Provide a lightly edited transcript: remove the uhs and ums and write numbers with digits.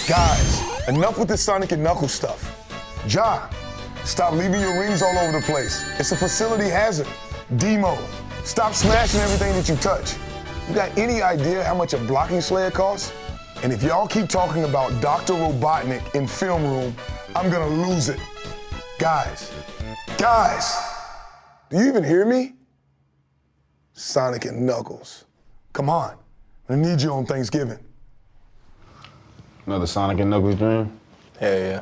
Guys, enough with this Sonic and Knuckles stuff. Ja, stop leaving your rings all over the place. It's a facility hazard. Demo, stop smashing everything that you touch. You got any idea how much a blocking sled costs? And if y'all keep talking about Dr. Robotnik in film room, I'm gonna lose it. Guys, do you even hear me? Sonic and Knuckles, come on, I need you on Thanksgiving. Another Sonic and Knuckles dream? Yeah.